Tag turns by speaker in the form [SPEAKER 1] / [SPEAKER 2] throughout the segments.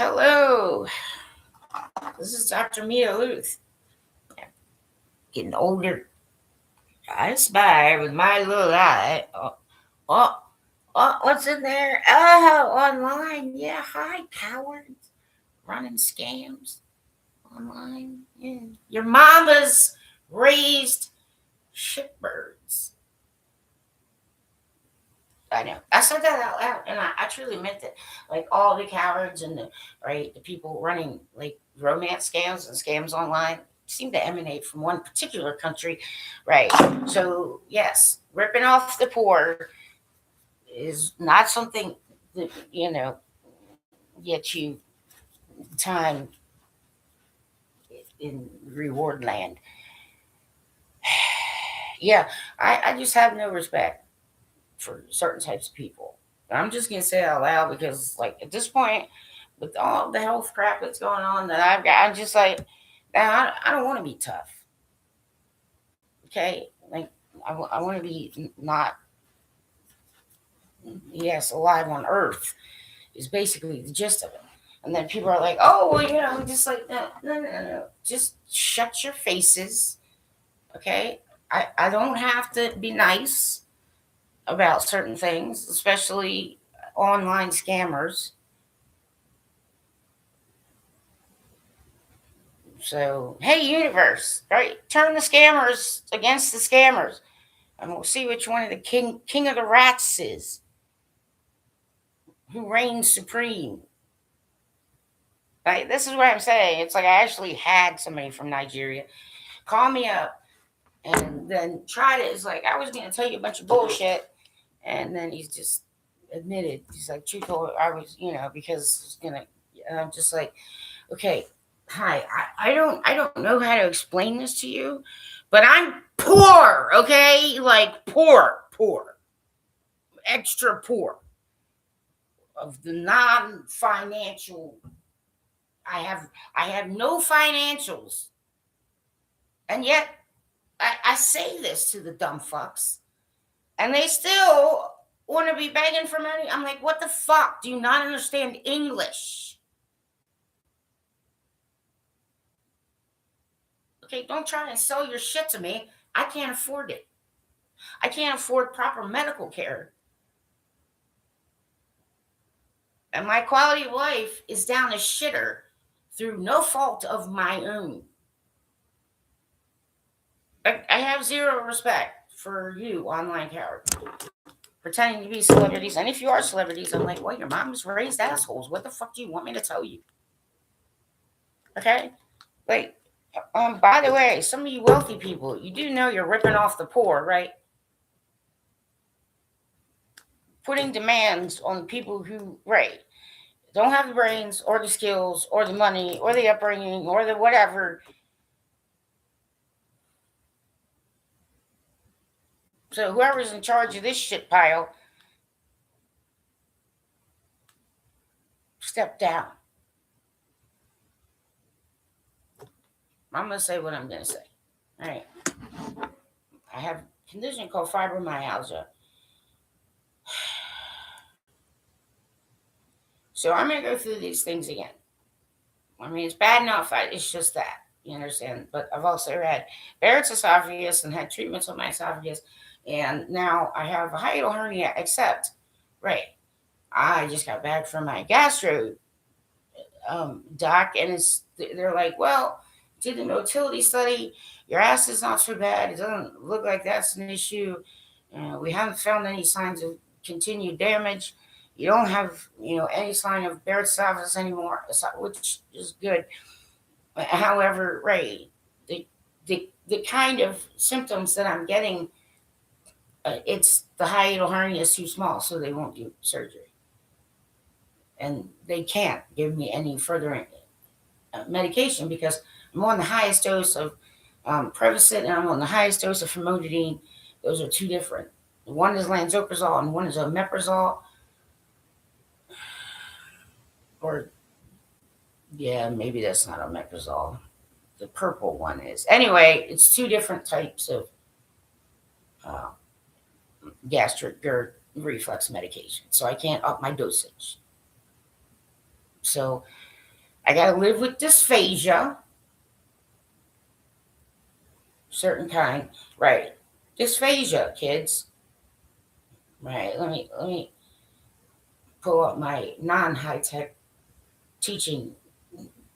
[SPEAKER 1] Hello, this is Dr. Mia Lueth. Getting older. I spy with my little eye. Oh, what's in there? Oh, online. Yeah, hi, cowards. Running scams online. Yeah. Your mama's raised shitbirds. I know. I said that out loud, and I truly meant it. Like all the cowards and the people running like romance scams and scams online seem to emanate from one particular country, right? So yes, ripping off the poor is not something that gets you time in reward land. Yeah, I just have no respect for certain types of people. I'm just gonna say it out loud because, like, at this point, with all the health crap that's going on that I've got, I'm just like, nah, I don't want to be tough. Okay, like I want to be not, yes, alive on Earth is basically the gist of it. And then people are like, oh, well, I'm just like, no. Just shut your faces, okay? I don't have to be nice about certain things, especially online scammers. So, hey, universe, right? Turn the scammers against the scammers, and we'll see which one of the king of the rats is, who reigns supreme. Right? This is what I'm saying. It's like I actually had somebody from Nigeria call me up and then tried it. It's like I was going to tell you a bunch of bullshit, and then he's just admitted. He's like, truthful, I was, because it's gonna. And I'm just like, okay, hi, I don't know how to explain this to you, but I'm poor, okay? Like poor, extra poor of the non-financial. I have no financials, and yet I say this to the dumb fucks, and they still want to be begging for money. I'm like, what the fuck? Do you not understand English? Okay, don't try and sell your shit to me. I can't afford it. I can't afford proper medical care. And my quality of life is down a shitter through no fault of my own. I have zero respect for you, online coward, pretending to be celebrities. And if you are celebrities, I'm like, well, your mom's raised assholes. What the fuck do you want me to tell you? Okay? Like, by the way, some of you wealthy people, you do know you're ripping off the poor, right? Putting demands on people who, right, don't have the brains or the skills or the money or the upbringing or the whatever. So whoever's in charge of this shit pile, step down. I'm going to say what I'm going to say. All right. I have a condition called fibromyalgia. So I'm going to go through these things again. I mean, it's bad enough. It's just that. You understand? But I've also had Barrett's esophagus and had treatments on my esophagus. And now I have a hiatal hernia, except, right, I just got back from my gastro doc, and they're like, well, did the motility study. Your ass is not so bad. It doesn't look like that's an issue. We haven't found any signs of continued damage. You don't have, any sign of Barrett's esophagus anymore, which is good. However, right, the kind of symptoms that I'm getting, it's the hiatal hernia is too small, so they won't do surgery, and they can't give me any further medication because I'm on the highest dose of Prevacid and I'm on the highest dose of famotidine. Those are two different. One is lansoprazole and one is omeprazole. Or, yeah, maybe that's not omeprazole. The purple one is. Anyway, it's two different types of gastric GERD reflux medication. So I can't up my dosage. So I got to live with dysphagia, certain kind, right? Dysphagia, kids. Right. Let me pull up my non-high tech teaching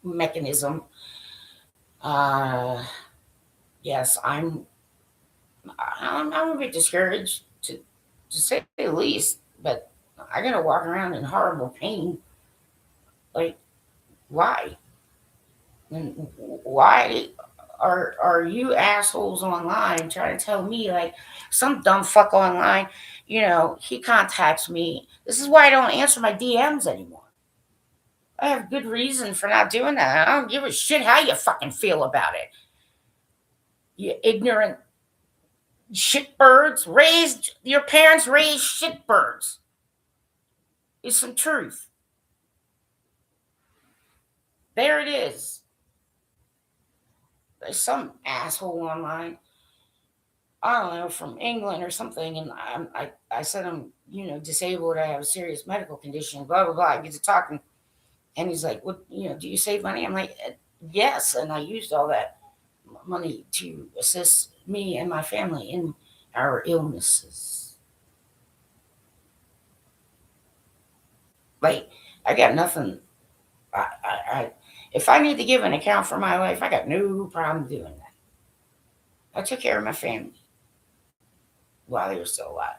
[SPEAKER 1] mechanism. Uh, yes, I'm a bit discouraged to say the least, but I gotta walk around in horrible pain. Like, why? And why are you assholes online trying to tell me, like, some dumb fuck online, he contacts me. This is why I don't answer my DMs anymore. I have good reason for not doing that. I don't give a shit how you fucking feel about it. You ignorant shitbirds. Your parents raised shitbirds. Is some truth. There it is. There's some asshole online, I don't know, from England or something, and I said I'm disabled. I have a serious medical condition. Blah blah blah. I get to talking, and he's like, "What? Do you save money?" I'm like, "Yes," and I used all that money to assist me and my family in our illnesses. Like, I got nothing. If I need to give an account for my life, I got no problem doing that. I took care of my family while they were still alive.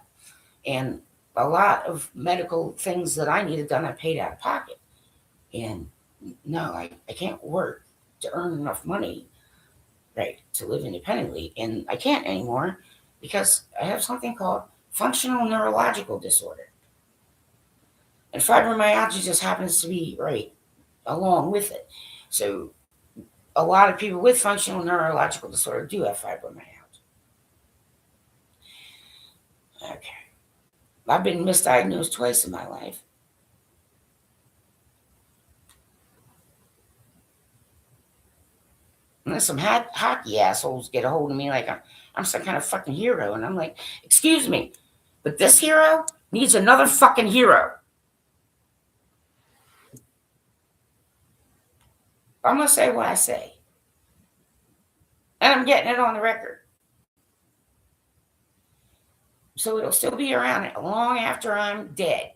[SPEAKER 1] And a lot of medical things that I needed done, I paid out of pocket. And no, I can't work to earn enough money, right, to live independently. And I can't anymore because I have something called functional neurological disorder. And fibromyalgia just happens to be right along with it. So a lot of people with functional neurological disorder do have fibromyalgia. Okay. I've been misdiagnosed twice in my life. And then some hockey assholes get a hold of me like I'm some kind of fucking hero. And I'm like, excuse me, but this hero needs another fucking hero. I'm going to say what I say. And I'm getting it on the record. So it'll still be around long after I'm dead.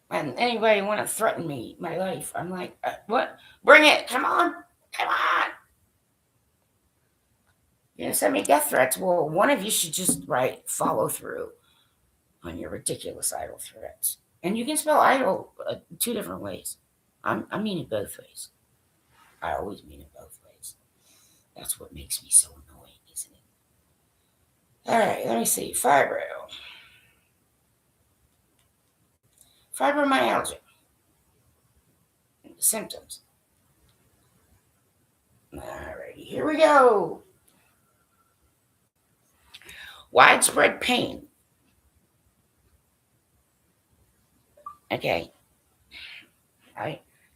[SPEAKER 1] And anybody want to threaten me, my life, I'm like, what? Bring it. Come on. Come on. You're going to send me death threats? Well, one of you should just, follow through on your ridiculous idle threats. And you can spell idle two different ways. I mean it both ways. I always mean it both ways. That's what makes me so annoying, isn't it? All right, let me see. Fibromyalgia. Symptoms. All righty, here we go. Widespread pain. Okay.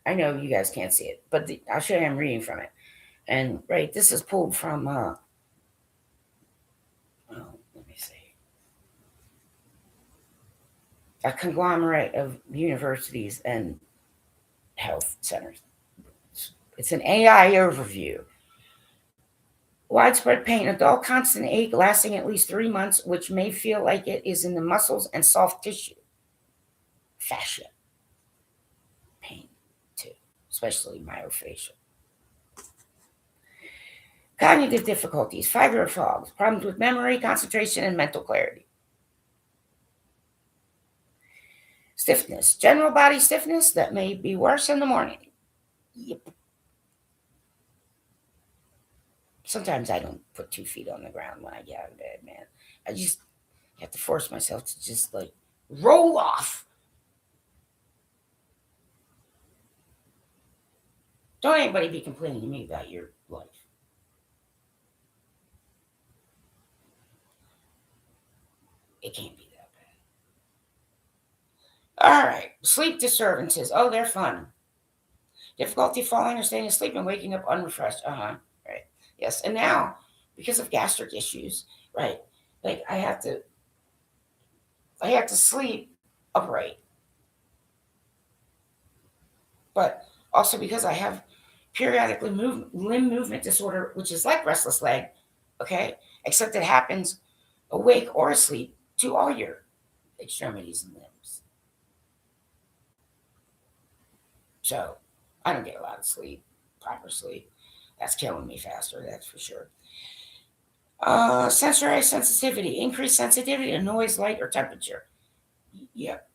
[SPEAKER 1] I know you guys can't see it, but I'll show you I'm reading from it. And this is pulled from let me see. A conglomerate of universities and health centers. It's an AI overview. Widespread pain, a dull, constant ache lasting at least 3 months, which may feel like it is in the muscles and soft tissue. Fascia. Pain, too, especially myofascial. Cognitive difficulties, fibro fogs, problems with memory, concentration, and mental clarity. Stiffness, general body stiffness that may be worse in the morning. Yep. Sometimes I don't put 2 feet on the ground when I get out of bed, man. I just have to force myself to just roll off. Don't anybody be complaining to me about your life. It can't be that bad. All right. Sleep disturbances. Oh, they're fun. Difficulty falling or staying asleep and waking up unrefreshed. Right. Yes. And now, because of gastric issues, right, I have to sleep upright. but also because I have periodic limb movement disorder, which is like restless leg, okay? Except it happens awake or asleep to all your extremities and limbs. So I don't get a lot of sleep, proper sleep. That's killing me faster, that's for sure. Sensory sensitivity, increased sensitivity to noise, light, or temperature. Yep.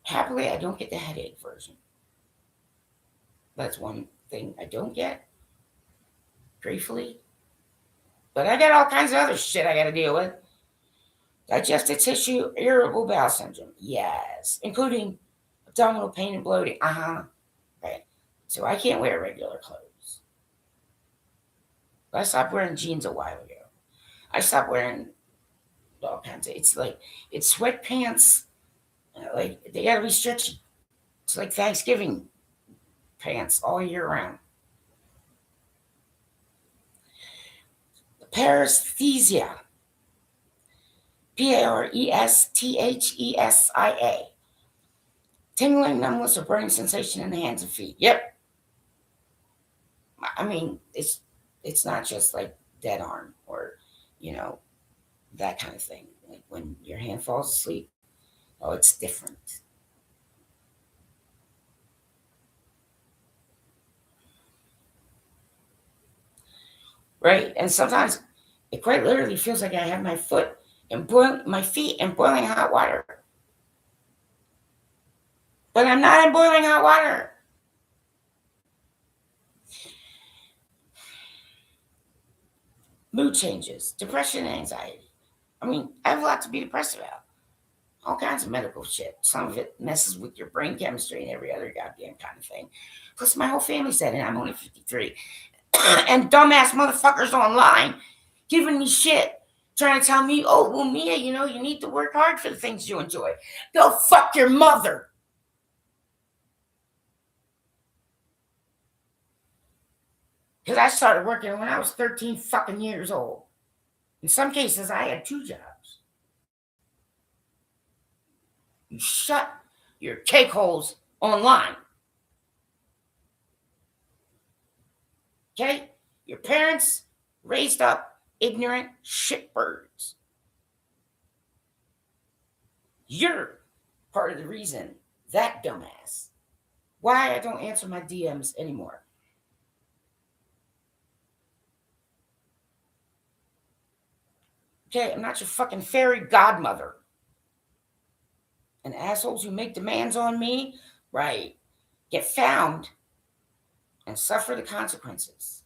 [SPEAKER 1] Happily, I don't get the headache version. That's one thing I don't get, gratefully. But I got all kinds of other shit I got to deal with. Digestive tissue, irritable bowel syndrome. Yes. Including abdominal pain and bloating. Right. So I can't wear regular clothes. I stopped wearing jeans a while ago. I stopped wearing all kinds of, it's sweatpants. Like, they got to be stretchy. It's like Thanksgiving pants all year round. Paresthesia. Paresthesia. Tingling, numbness, or burning sensation in the hands and feet. Yep. I mean, it's not just like dead arm or, that kind of thing. Like when your hand falls asleep, oh, it's different. Right. And sometimes it quite literally feels like I have my feet in boiling hot water. But I'm not in boiling hot water. Mood changes, depression, and anxiety. I mean, I have a lot to be depressed about. All kinds of medical shit. Some of it messes with your brain chemistry and every other goddamn kind of thing. Plus, my whole family's dead, and I'm only 53. And dumbass motherfuckers online giving me shit, trying to tell me, oh, well, Mia, you need to work hard for the things you enjoy. Go fuck your mother. Because I started working when I was 13 fucking years old. In some cases, I had 2 jobs. You shut your cake holes online. Okay? Your parents raised up ignorant shitbirds. You're part of the reason, that dumbass, why I don't answer my DMs anymore. Okay, I'm not your fucking fairy godmother. And assholes who make demands on me, right, get found and suffer the consequences.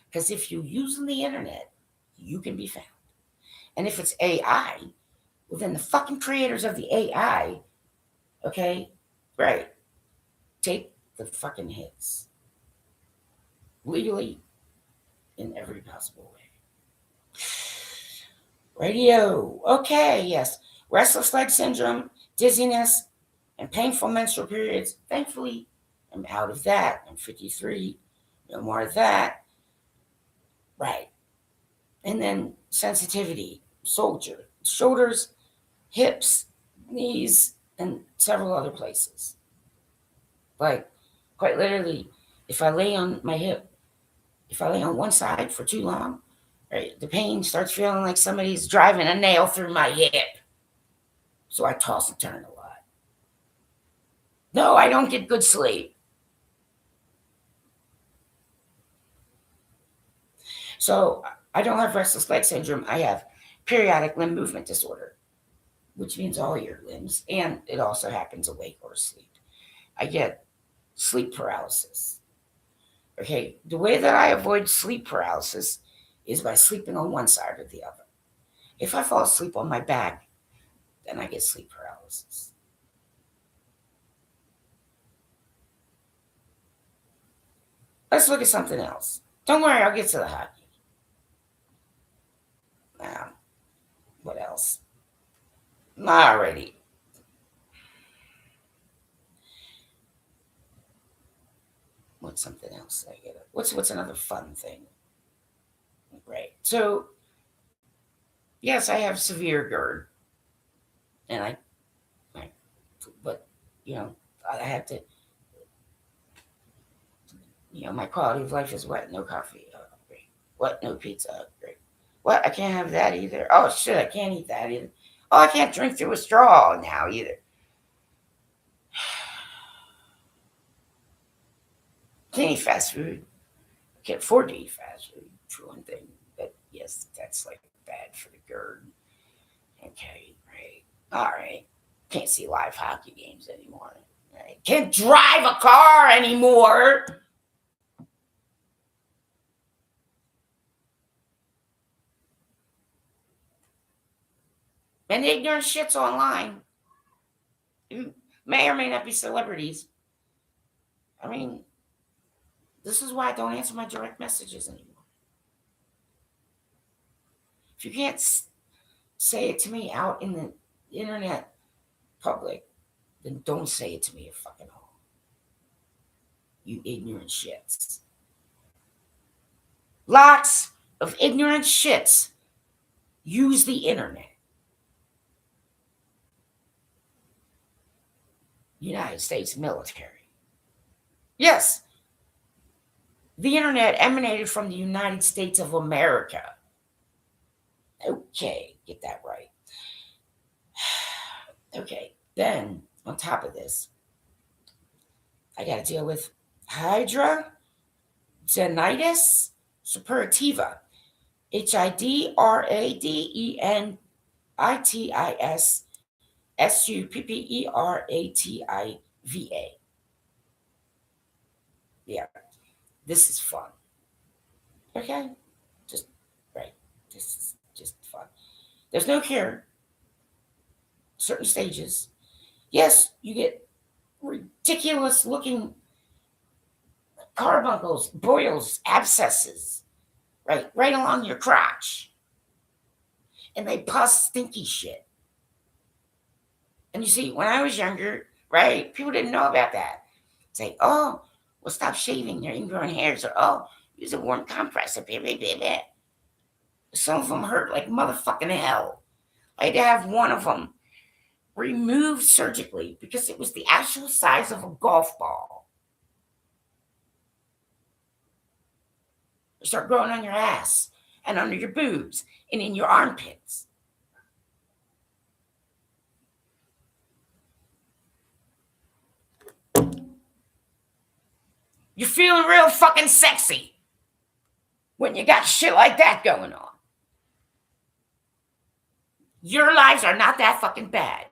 [SPEAKER 1] Because if you're using the internet, you can be found. And if it's AI, well, then the fucking creators of the AI, okay, right, take the fucking hits. Legally, in every possible way. Radio. Okay, yes. Restless leg syndrome, dizziness, and painful menstrual periods. Thankfully, I'm out of that. I'm 53. No more of that. Right. And then sensitivity, shoulders, hips, knees, and several other places. Like, quite literally, if I lay on my hip, if I lay on one side for too long, right, the pain starts feeling like somebody's driving a nail through my hip. So I toss and turn a lot. No, I don't get good sleep. So I don't have restless leg syndrome. I have periodic limb movement disorder, which means all your limbs, and it also happens awake or asleep. I get sleep paralysis. Okay, the way that I avoid sleep paralysis is by sleeping on one side or the other. If I fall asleep on my back, then I get sleep paralysis. Let's look at something else. Don't worry, I'll get to the hockey. What else? Alrighty. What's something else I get? What's another fun thing? Right. So, yes, I have severe GERD, and I but I have to. My quality of life is what? No coffee. Oh, great. What? No pizza. Oh, great. What? I can't have that either. Oh shit! I can't eat that either. Oh, I can't drink through a straw now either. Can't eat fast food. I can't afford to eat fast food for one thing. But yes, that's like bad for the GERD. Okay, right. All right. Can't see live hockey games anymore. Right. Can't drive a car anymore. And the ignorant shits online. Who may or may not be celebrities. I mean, this is why I don't answer my direct messages anymore. If you can't say it to me out in the internet public, then don't say it to me at fucking home. You ignorant shits. Lots of ignorant shits use the internet. United States military. Yes, the internet emanated from the United States of America. Okay, get that right. Okay, then on top of this, I got to deal with hydradenitis suppurativa. HIDRADENITIS SUPPERATIVA. Yeah, this is fun. Okay, just right. This is just fun. There's no cure. Certain stages. Yes, you get ridiculous looking carbuncles, boils, abscesses, right along your crotch. And they pus stinky shit. And you see, when I was younger, right, people didn't know about that. Say, oh, well, stop shaving your ingrown hairs, or oh, use a warm compress, or blah, blah, blah, blah. Some of them hurt like motherfucking hell. I had to have one of them removed surgically because it was the actual size of a golf ball. They start growing on your ass and under your boobs and in your armpits. You're feeling real fucking sexy when you got shit like that going on. Your lives are not that fucking bad.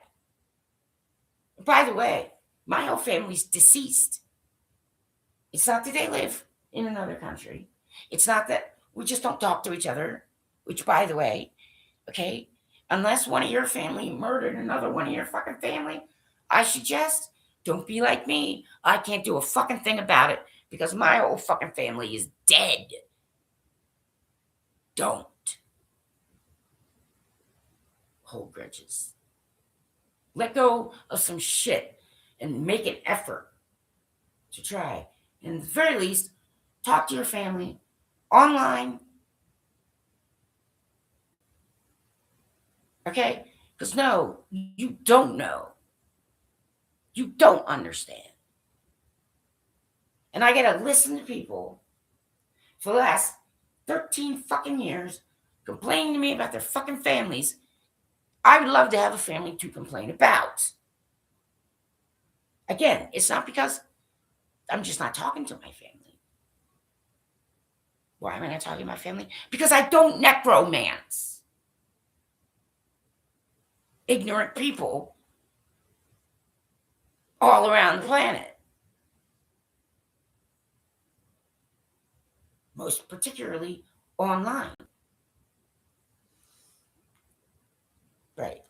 [SPEAKER 1] By the way, my whole family's deceased. It's not that they live in another country. It's not that we just don't talk to each other, which, by the way, okay, unless one of your family murdered another one of your fucking family, I suggest don't be like me. I can't do a fucking thing about it because my whole fucking family is dead. Don't hold grudges. Let go of some shit and make an effort to try. And at the very least, talk to your family online. Okay? Because no, you don't know. You don't understand. And I got to listen to people for the last 13 fucking years complaining to me about their fucking families. I would love to have a family to complain about. Again, it's not because I'm just not talking to my family. Why am I not talking to my family? Because I don't necromance ignorant people all around the planet. Most particularly online. Right.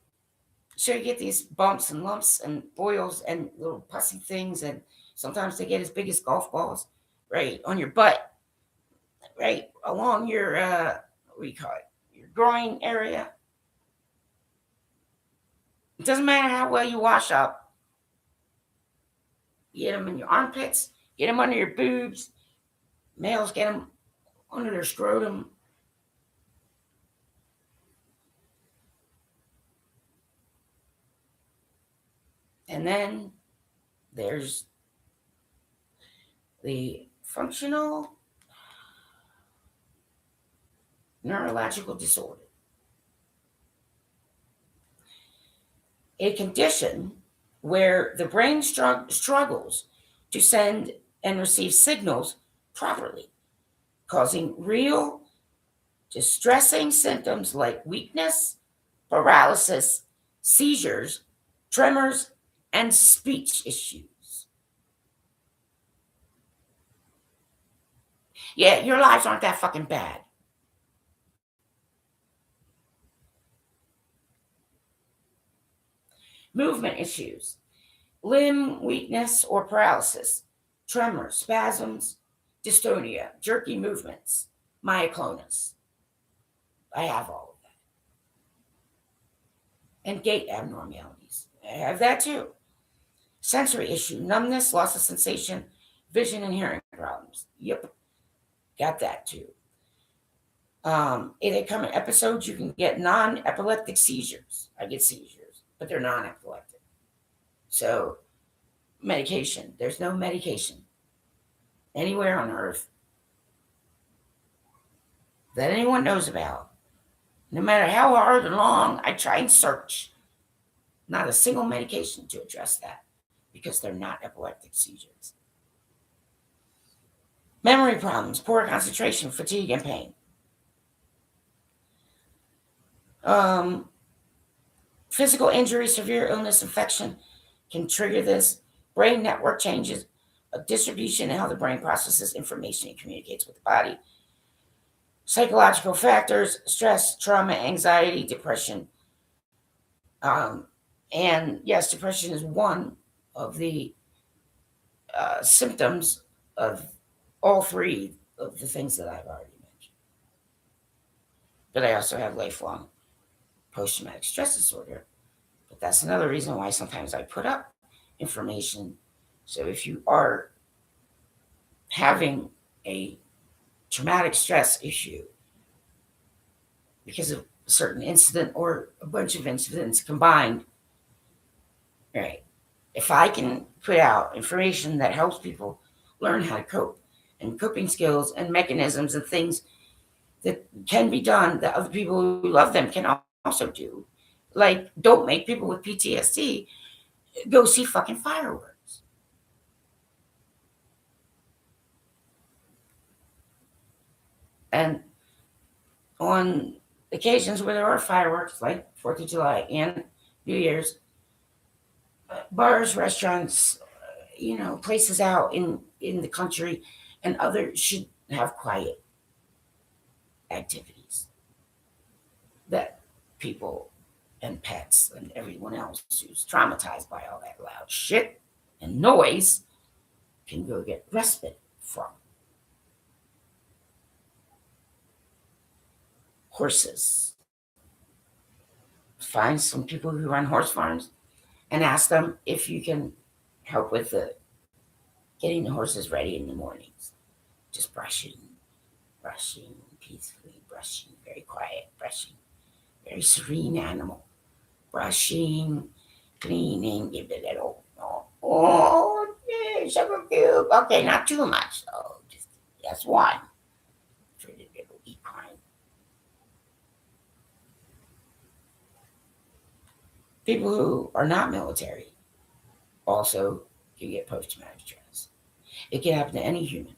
[SPEAKER 1] So you get these bumps and lumps and boils and little pussy things, and sometimes they get as big as golf balls, right, on your butt, right, along your, what do you call it, your groin area. It doesn't matter how well you wash up. You get them in your armpits, get them under your boobs. Males get them under their scrotum. And then there's the functional neurological disorder, a condition where the brain struggles to send and receive signals properly, causing real distressing symptoms like weakness, paralysis, seizures, tremors, and speech issues. Yeah, your lives aren't that fucking bad. Movement issues, limb weakness or paralysis, tremors, spasms, dystonia, jerky movements, myoclonus. I have all of that. And gait abnormalities. I have that too. Sensory issue, numbness, loss of sensation, vision and hearing problems. Yep, got that too. In a common episodes, you can get non-epileptic seizures. I get seizures, but they're non-epileptic. So, medication. There's no medication anywhere on earth that anyone knows about. No matter how hard and long I try and search, not a single medication to address that because they're not epileptic seizures. Memory problems, poor concentration, fatigue, and pain. Physical injury, severe illness, infection can trigger this. Brain network changes, a distribution in how the brain processes information and communicates with the body. Psychological factors, stress, trauma, anxiety, depression. And yes, depression is one of the symptoms of all three of the things that I've already mentioned. But I also have lifelong post-traumatic stress disorder. But that's another reason why sometimes I put up information. So if you are having a traumatic stress issue because of a certain incident or a bunch of incidents combined, right? If I can put out information that helps people learn how to cope and coping skills and mechanisms and things that can be done that other people who love them can also do, like don't make people with PTSD go see fucking fireworks. And on occasions where there are fireworks, like 4th of July and New Year's, bars, restaurants, places out in the country and others should have quiet activities that people and pets and everyone else who's traumatized by all that loud shit and noise can go get respite from. Horses. Find some people who run horse farms and ask them if you can help with getting the horses ready in the mornings. Just brushing peacefully, brushing, very quiet, brushing, very serene animal. Brushing, cleaning, give it a little, sugar cube. Okay, not too much. So just one for the little equine. People who are not military also can get post-traumatic stress. It can happen to any human.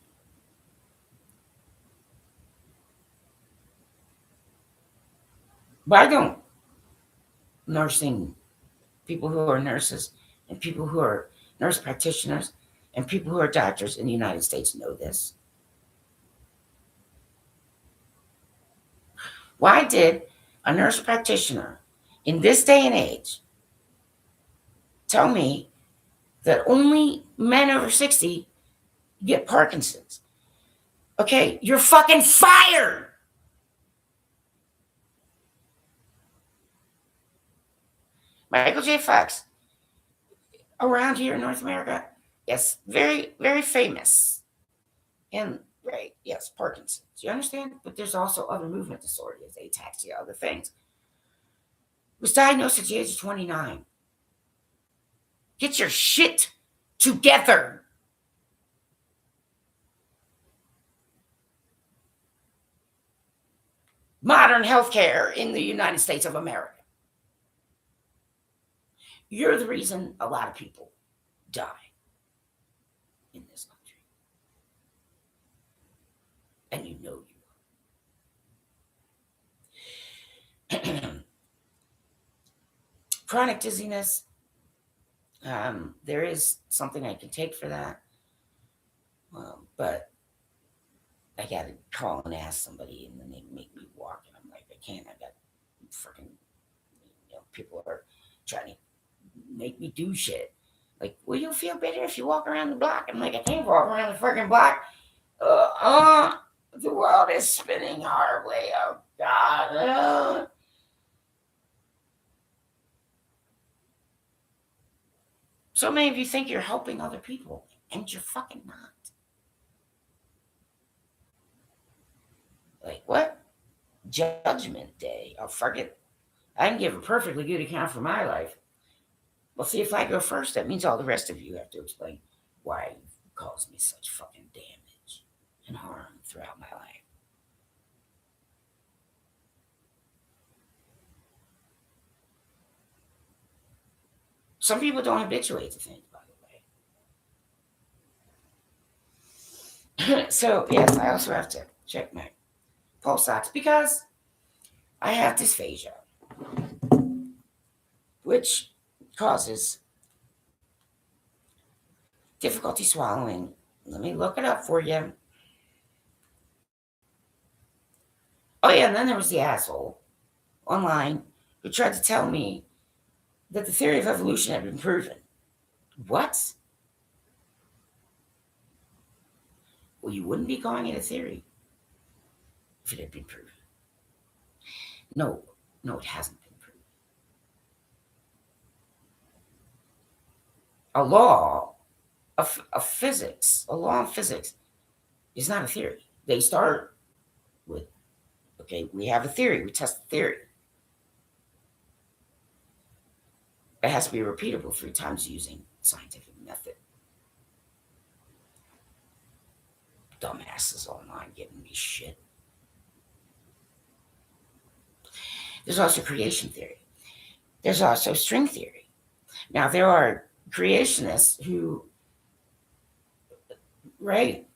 [SPEAKER 1] But I don't nursing people who are nurses and people who are nurse practitioners and people who are doctors in the United States know this. Why did a nurse practitioner in this day and age tell me that only men over 60 get Parkinson's? Okay, you're fucking fired. Michael J. Fox, around here in North America, yes, very, very famous. And right, yes, Parkinson's. Do you understand? But there's also other movement disorders, ataxia, other things. Was diagnosed at the age of 29. Get your shit together. Modern healthcare in the United States of America. You're the reason a lot of people die in this country. And you know you are. Chronic dizziness. There is something I can take for that. But I got to call and ask somebody, and then they make me walk. And I'm like, I can't. I got freaking, people are trying to make me do shit. Like, will you feel better if you walk around the block? I'm like, I can't walk around the freaking block. The world is spinning horribly. Oh, God. So many of you think you're helping other people, and you're fucking not. Like, what? Judgment Day. Oh, fuck it. I can give a perfectly good account for my life. Well, see, if I go first, that means all the rest of you have to explain why you've caused me such fucking damage and harm throughout my life. Some people don't habituate to things, by the way. So, yes, I also have to check my pulse ox because I have dysphagia, which causes difficulty swallowing. Let me look it up for you. Oh, yeah, and then there was the asshole online who tried to tell me that the theory of evolution had been proven. What? Well, you wouldn't be calling it a theory if it had been proven. No, it hasn't been proven. A law of physics, a law of physics is not a theory. They start with, okay, we have a theory, we test the theory. It has to be repeatable 3 times using scientific method. Dumbasses online giving me shit. There's also creation theory. There's also string theory. Now, there are creationists who, right,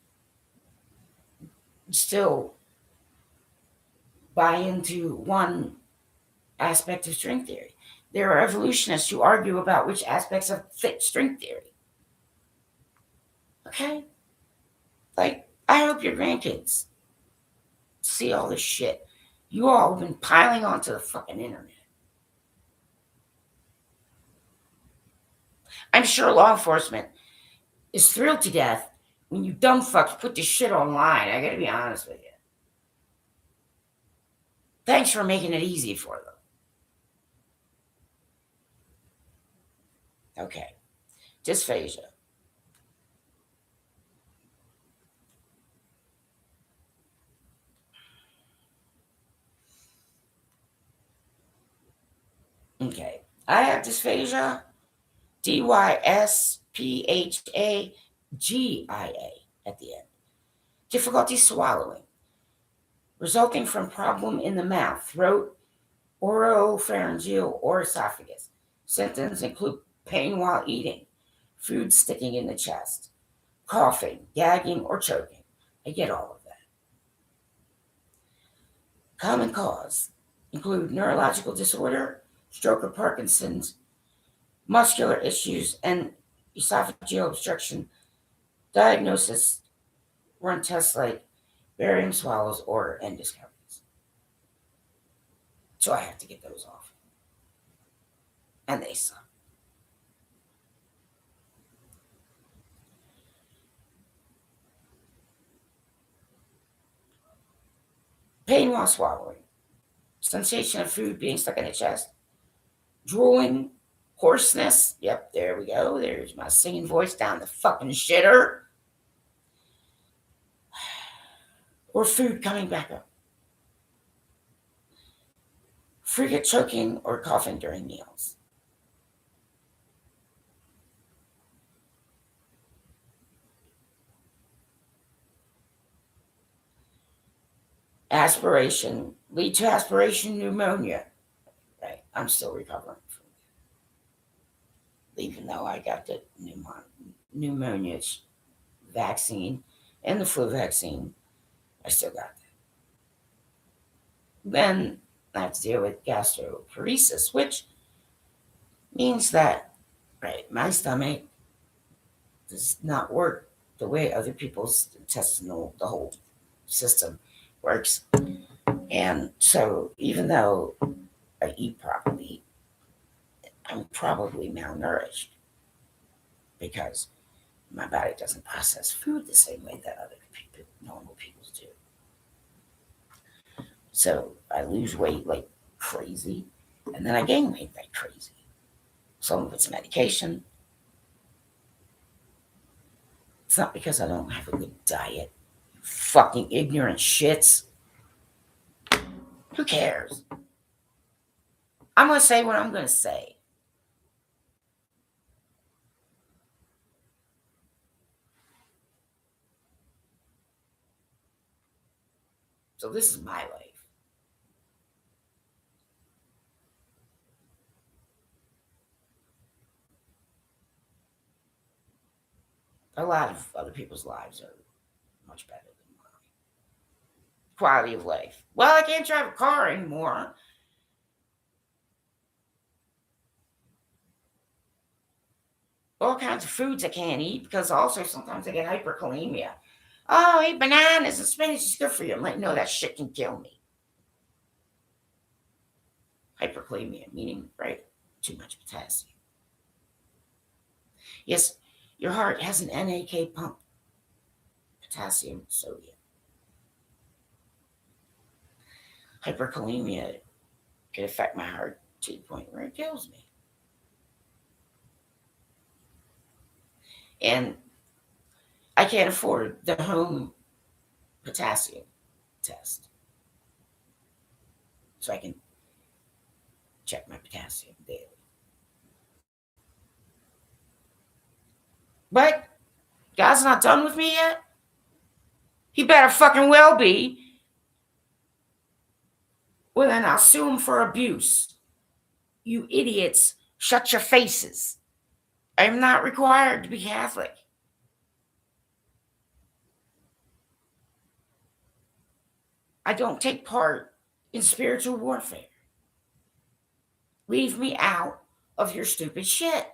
[SPEAKER 1] still buy into one aspect of string theory. There are evolutionists who argue about which aspects of fit string theory. Okay? Like, I hope your grandkids see all this shit. You all have been piling onto the fucking internet. I'm sure law enforcement is thrilled to death when you dumb fucks put this shit online. I gotta be honest with you. Thanks for making it easy for them. Okay. Dysphagia. Okay. I have dysphagia. dysphagia at the end. Difficulty swallowing, resulting from problem in the mouth, throat, oropharyngeal, or esophagus. Symptoms include pain while eating, food sticking in the chest, coughing, gagging, or choking. I get all of that. Common cause include neurological disorder, stroke or Parkinson's, muscular issues, and esophageal obstruction. Diagnosis: run tests like barium swallows or endoscopies. So I have to get those off. And they suck. Pain while swallowing. Sensation of food being stuck in the chest. Drooling. Hoarseness. Yep, there we go. There's my singing voice down the fucking shitter. Or food coming back up. Frequent choking or coughing during meals. aspiration, lead to aspiration pneumonia. Right? I'm still recovering from it. Even though I got the pneumonia vaccine and the flu vaccine, I still got that. Then I have to deal with gastroparesis, which means that, right, my stomach does not work the way other people's intestinal, the whole system works. And so even though I eat properly, I'm probably malnourished because my body doesn't process food the same way that other people, normal people do. So I lose weight like crazy, and then I gain weight like crazy. Some of it's medication. It's not because I don't have a good diet. Fucking ignorant shits. Who cares? I'm going to say what I'm going to say. So this is my life. A lot of other people's lives are much better than mine. Quality of life. Well, I can't drive a car anymore. All kinds of foods I can't eat because also sometimes I get hyperkalemia. Oh, eat bananas and spinach is good for you. I'm like, no, that shit can kill me. Hyperkalemia, meaning, right, too much potassium. Yes, your heart has an NAK pump, potassium, sodium. Hyperkalemia can affect my heart to the point where it kills me. And I can't afford the home potassium test. So I can check my potassium daily. But God's not done with me yet. He better fucking well be. Well, then I'll sue him for abuse. You idiots, shut your faces. I'm not required to be Catholic. I don't take part in spiritual warfare. Leave me out of your stupid shit.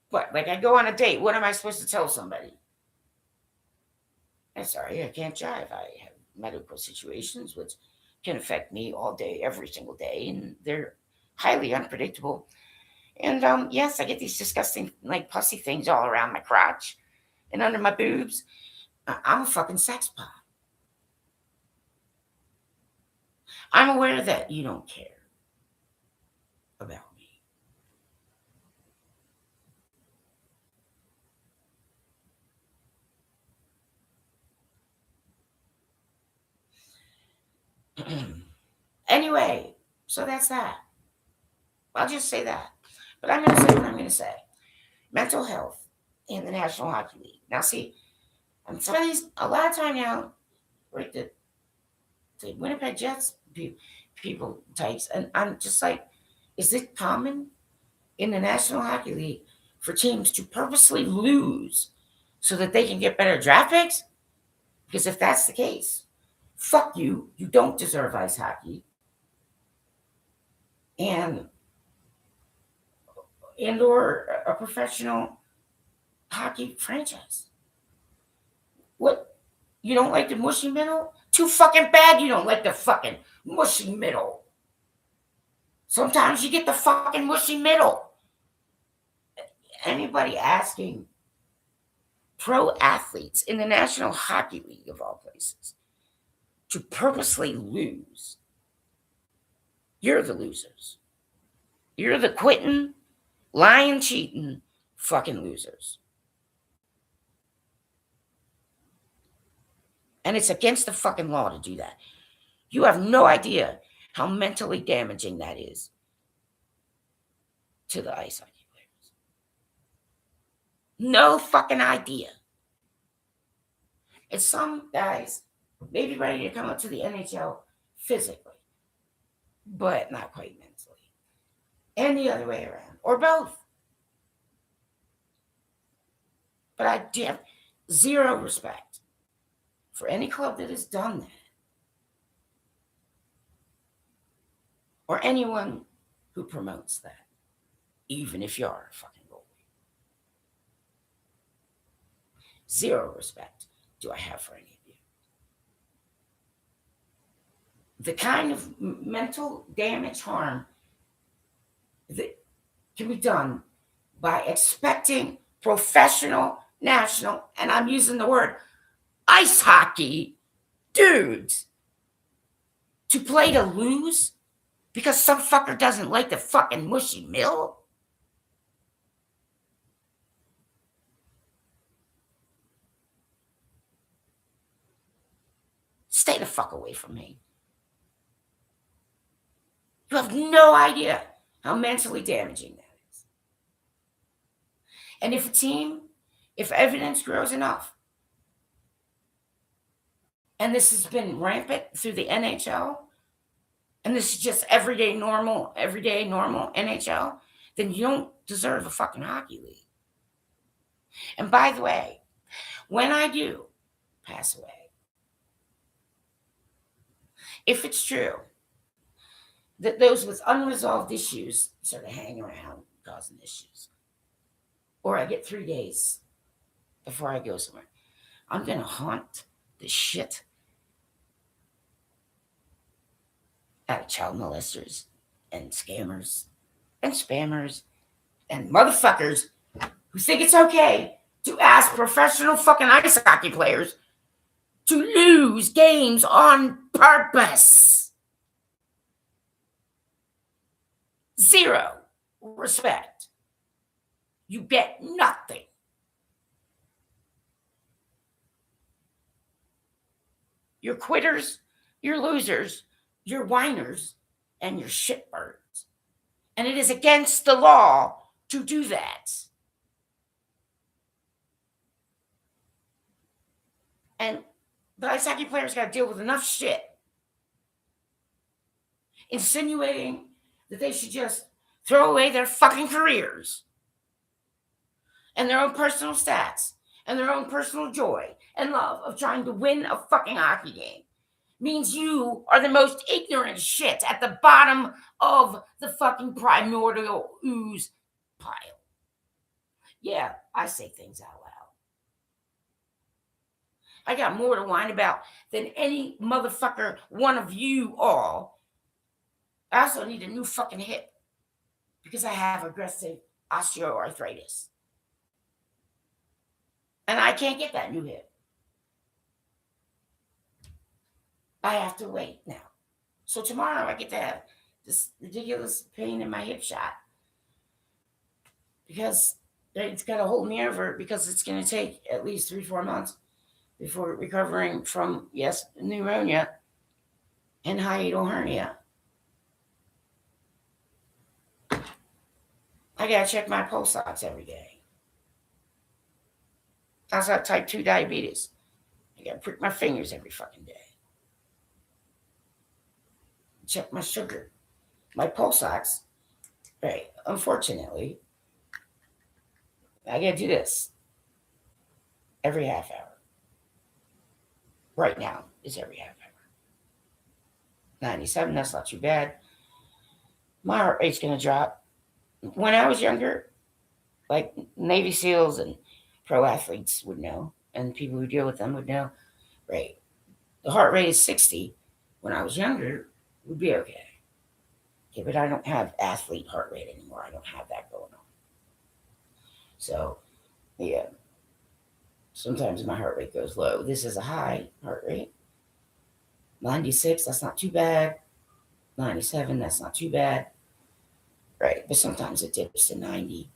[SPEAKER 1] What, like I go on a date, what am I supposed to tell somebody? I'm sorry, I can't drive. I have medical situations which can affect me all day, every single day, and they're highly unpredictable. And yes, I get these disgusting, like pussy things all around my crotch and under my boobs. I'm a fucking sex pot. I'm aware that you don't care about me. Anyway, so that's that. I'll just say that. But I'm going to say what I'm going to say. Mental health in the National Hockey League. Now, see, on some of these, a lot of time now, right, the Winnipeg Jets people types, and I'm just like, is it common in the National Hockey League for teams to purposely lose so that they can get better draft picks? Because if that's the case, fuck you. You don't deserve ice hockey. And or a professional hockey franchise. What? You don't like the mushy middle? Too fucking bad you don't like the fucking mushy middle. Sometimes you get the fucking mushy middle. Anybody asking pro athletes in the National Hockey League, of all places, to purposely lose, you're the losers. You're the quitting, lying, cheating, fucking losers. And it's against the fucking law to do that. You have no idea how mentally damaging that is. to the ice hockey players. No fucking idea. And some guys may be ready to come up to the NHL physically, but not quite mentally. And the other way around, or both. But I have zero respect for any club that has done that, or anyone who promotes that, even if you are a fucking goalie. Zero respect do I have for any of you. The kind of mental damage, harm that can be done by expecting professional, national, and I'm using the word ice hockey dudes to play to lose because some fucker doesn't like the fucking mushy mill. Stay the fuck away from me. You have no idea how mentally damaging that is. And if a team, if evidence grows enough, and this has been rampant through the NHL, and this is just everyday normal NHL, then you don't deserve a fucking hockey league. And by the way, when I do pass away, if it's true that those with unresolved issues sort of hang around causing issues, or I get 3 days before I go somewhere, I'm going to haunt the shit out of child molesters and scammers and spammers and motherfuckers who think it's okay to ask professional fucking ice hockey players to lose games on purpose. Zero respect. You get nothing. You're quitters, you're losers, you're whiners, and you're shitbirds. And it is against the law to do that. And the ice hockey players got to deal with enough shit insinuating that they should just throw away their fucking careers and their own personal stats and their own personal joy and love of trying to win a fucking hockey game means you are the most ignorant shit at the bottom of the fucking primordial ooze pile. Yeah, I say things out loud. I got more to whine about than any motherfucker one of you all. I also need a new fucking hip because I have aggressive osteoarthritis. And I can't get that new hip. I have to wait now. So tomorrow I get to have this ridiculous pain in my hip shot because it's got to hold me over because it's going to take at least 3-4 months before recovering from, yes, pneumonia and hiatal hernia. I got to check my pulse ox every day. I also have type 2 diabetes. I got to prick my fingers every fucking day. Check my sugar, my pulse ox. Right. Unfortunately, I got to do this every half hour. Right now, it's every half hour. 97, that's not too bad. My heart rate's going to drop. When I was younger, like Navy SEALs and pro athletes would know, and people who deal with them would know, right? The heart rate is 60. When I was younger, it would be okay. Okay, but I don't have athlete heart rate anymore. I don't have that going on. So, yeah, sometimes my heart rate goes low. This is a high heart rate. 96, that's not too bad. 97, that's not too bad. Right, but sometimes it dips to 90.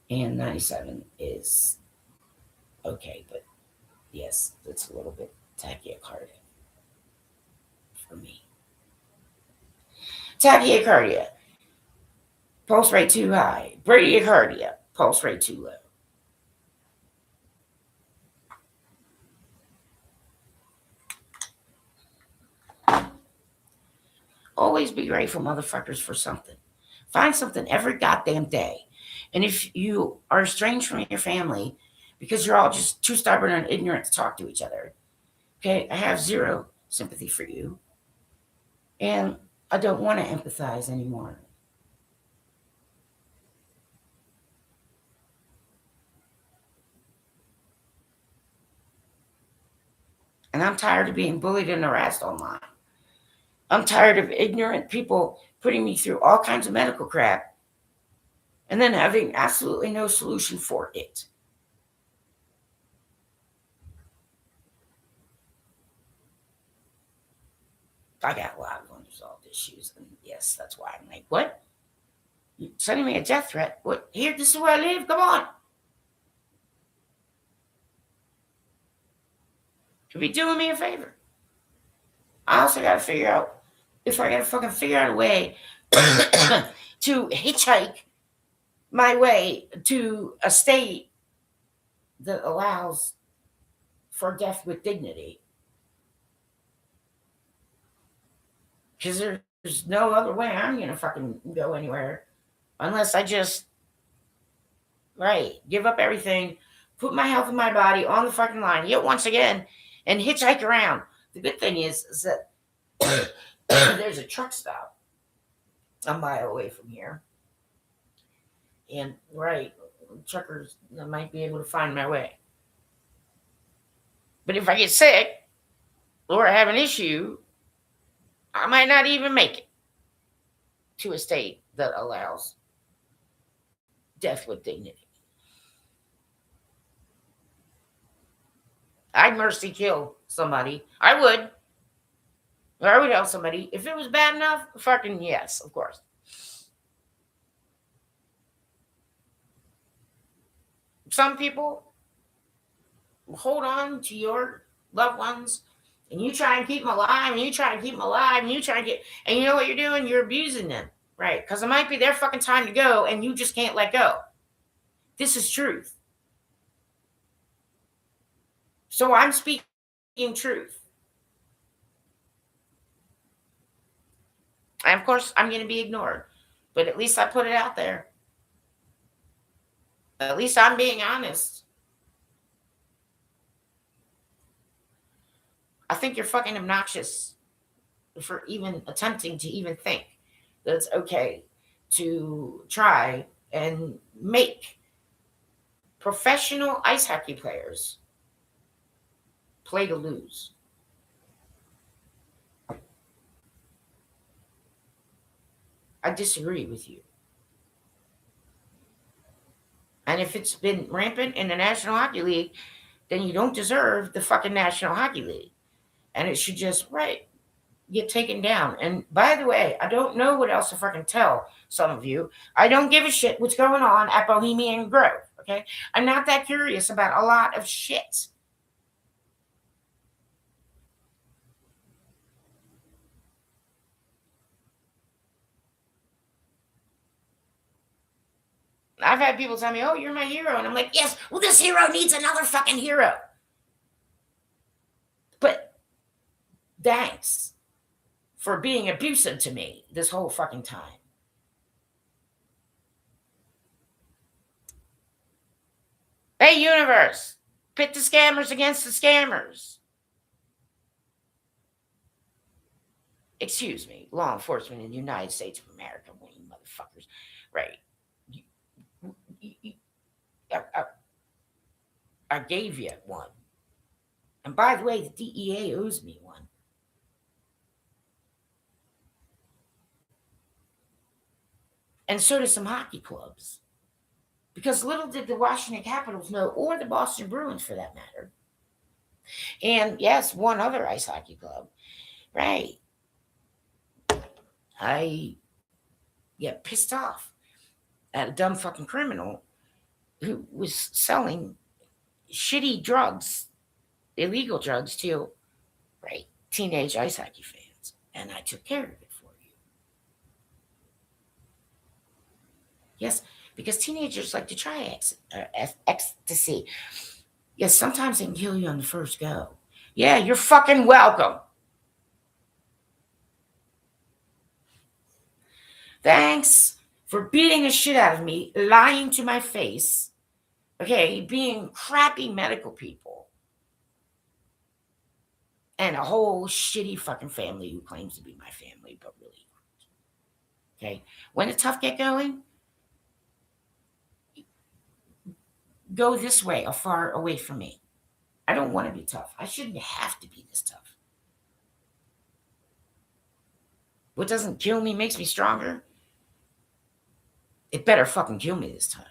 [SPEAKER 1] And 97 is okay, but yes, it's a little bit tachycardia for me. Tachycardia. Pulse rate too high. Bradycardia. Pulse rate too low. Always be grateful, motherfuckers, for something. Find something every goddamn day. And if you are estranged from your family because you're all just too stubborn and ignorant to talk to each other, okay, I have zero sympathy for you. And I don't want to empathize anymore. And I'm tired of being bullied and harassed online. I'm tired of ignorant people putting me through all kinds of medical crap and then having absolutely no solution for it. I got a lot of unresolved issues, and yes, that's why I'm like, what? You're sending me a death threat? What? Here, this is where I live. Come on. You'd be doing me a favor. I also got to figure out if I got to fucking figure out a way to hitchhike my way to a state that allows for death with dignity. Because there's no other way I'm going to fucking go anywhere unless I just, give up everything, put my health and my body on the fucking line yet once again, and hitchhike around. The good thing is that there's a truck stop a mile away from here. And, truckers might be able to find my way. But if I get sick or I have an issue, I might not even make it to a state that allows death with dignity. I'd mercy kill somebody. I would. Or I would help somebody. If it was bad enough, fucking yes, of course. Some people hold on to your loved ones and you try and keep them alive, and you try and keep them alive, and you try and get, and you know what you're doing? You're abusing them, right? Because it might be their fucking time to go and you just can't let go. This is truth. So I'm speaking truth. And of course, I'm going to be ignored, but at least I put it out there. At least I'm being honest. I think you're fucking obnoxious for even attempting to even think that it's okay to try and make professional ice hockey players play to lose. I disagree with you. And if it's been rampant in the National Hockey League, then you don't deserve the fucking National Hockey League. And it should just, get taken down. And by the way, I don't know what else to fucking tell some of you. I don't give a shit what's going on at Bohemian Grove, okay? I'm not that curious about a lot of shit. I've had people tell me, oh, you're my hero. And I'm like, yes, well, this hero needs another fucking hero. But thanks for being abusive to me this whole fucking time. Hey, universe, pit the scammers against the scammers. Excuse me, law enforcement in the United States of America, when you motherfuckers, right? I gave you one. And by the way, the DEA owes me one. And so do some hockey clubs. Because little did the Washington Capitals know, or the Boston Bruins for that matter. And yes, one other ice hockey club. Right. I get pissed off at a dumb fucking criminal who was selling shitty drugs, illegal drugs to, teenage ice hockey fans. And I took care of it for you. Yes, because teenagers like to try ecstasy. Yes, sometimes they can kill you on the first go. Yeah, you're fucking welcome. Thanks for beating the shit out of me, lying to my face, okay, being crappy medical people, and a whole shitty fucking family who claims to be my family, but really, okay. When the tough get going, go this way or far away from me. I don't want to be tough. I shouldn't have to be this tough. What doesn't kill me makes me stronger. It better fucking kill me this time.